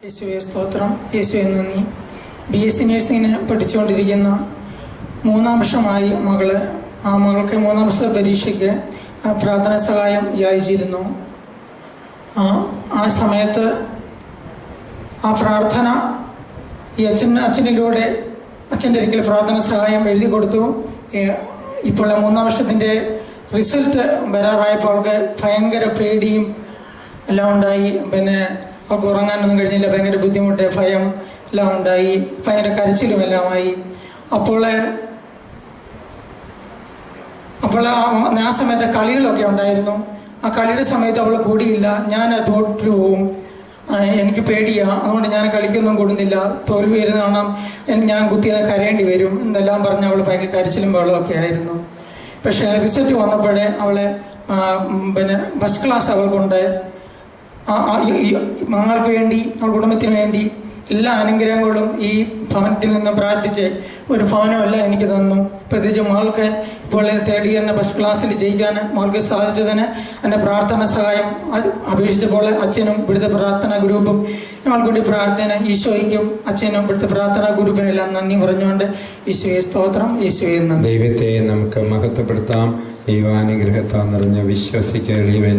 യേശുവേ സ്തോത്രം, യേശുവേ നന്ദി. BSc നഴ്സിങ്ങിന് പഠിച്ചുകൊണ്ടിരിക്കുന്ന 3-ാം വർഷമായി മകൾക്ക് 3-ാം വർഷ പരീക്ഷയ്ക്ക് പ്രാർത്ഥന സഹായം യാചിച്ചിരുന്നു. ആ സമയത്ത് ആ പ്രാർത്ഥന ഈ അച്ഛനിലൂടെ അച്ഛൻ്റെ ഒരിക്കൽ പ്രാർത്ഥന സഹായം എഴുതി കൊടുത്തു. ഇപ്പോൾ 3-ാം വർഷത്തിൻ്റെ റിസൾട്ട് വരാറായപ്പോൾ അവൾക്ക് ഭയങ്കര പേടിയും എല്ലാം ഉണ്ടായി. പിന്നെ അവൾക്ക് ഉറങ്ങാനൊന്നും കഴിഞ്ഞില്ല, ഭയങ്കര ബുദ്ധിമുട്ട്, ഭയം എല്ലാം ഉണ്ടായി, ഭയങ്കര കരച്ചിലും എല്ലാമായി. അപ്പോൾ ആ സമയത്ത് കളികളൊക്കെ ഉണ്ടായിരുന്നു. ആ കളിയുടെ സമയത്ത് അവൾ കൂടിയില്ല. ഞാൻ തോറ്റു പോവും, എനിക്ക് പേടിയാ, അതുകൊണ്ട് ഞാൻ കളിക്കൊന്നും കൊടുന്നില്ല, തോൽവി വരുന്ന കാണാം, ഞാൻ കുത്തിയെ കരയേണ്ടി വരും എന്നെല്ലാം പറഞ്ഞ് അവൾ ഭയങ്കര കരച്ചിലും വെള്ളമൊക്കെ ആയിരുന്നു. പക്ഷെ റിസൾട്ട് വന്നപ്പോഴേ അവളെ ഫസ്റ്റ് ക്ലാസ് അവൾക്കുണ്ട്. ഞങ്ങൾക്ക് വേണ്ടി, അവളുടെ കുടുംബത്തിന് വേണ്ടി എല്ലാ അനുഗ്രഹങ്ങളും ഈ ഭവനത്തിൽ നിന്ന് പ്രാർത്ഥിച്ച് ഒരു ഭവനമല്ല എനിക്ക് തന്നു. പ്രത്യേകിച്ച് മകൾക്ക് ഇപ്പോൾ 3rd ഇയറിന് ഫസ്റ്റ് ക്ലാസ്സിൽ ജയിക്കാൻ മകൾക്ക് സാധിച്ചതിന് എൻ്റെ പ്രാർത്ഥന സഹായം അപേക്ഷിച്ചപ്പോൾ അച്ഛനും ഇവിടുത്തെ പ്രാർത്ഥനാ ഗ്രൂപ്പും ഞങ്ങൾക്ക് വേണ്ടി പ്രാർത്ഥന, ഈശോയ്ക്കും അച്ഛനും ഇവിടുത്തെ പ്രാർത്ഥനാ ഗ്രൂപ്പിനെല്ലാം നന്ദി പറഞ്ഞുകൊണ്ട് യേശുവേ സ്തോത്രം, യേശുവേ നന്ദി. ദൈവത്തെ നമുക്ക് മഹത്വപ്പെടുത്താം. ദൈവാനുഗ്രഹത്താൽ നിറഞ്ഞ വിശ്വസിക്കേറിയവൻ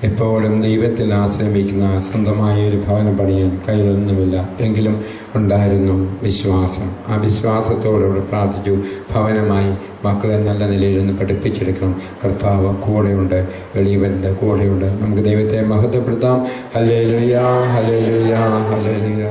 എപ്പോഴും ദൈവത്തിൽ ആശ്രമിക്കുന്ന സ്വന്തമായ ഒരു ഭവനം പണിയാൻ കയ്യിലൊന്നുമില്ല, എങ്കിലും ഉണ്ടായിരുന്നു വിശ്വാസം. ആ വിശ്വാസത്തോടുകൂടി പ്രാർത്ഥിച്ചു. ഭവനമായി മക്കളെ നല്ല നിലയിൽ നിന്ന് പഠിപ്പിച്ചെടുക്കണം. കർത്താവ് കൂടെയുണ്ട്, എളിയവൻ്റെ കൂടെയുണ്ട്. നമുക്ക് ദൈവത്തെ മഹത്വപ്പെടുത്താം. Hallelujah, hallelujah, hallelujah.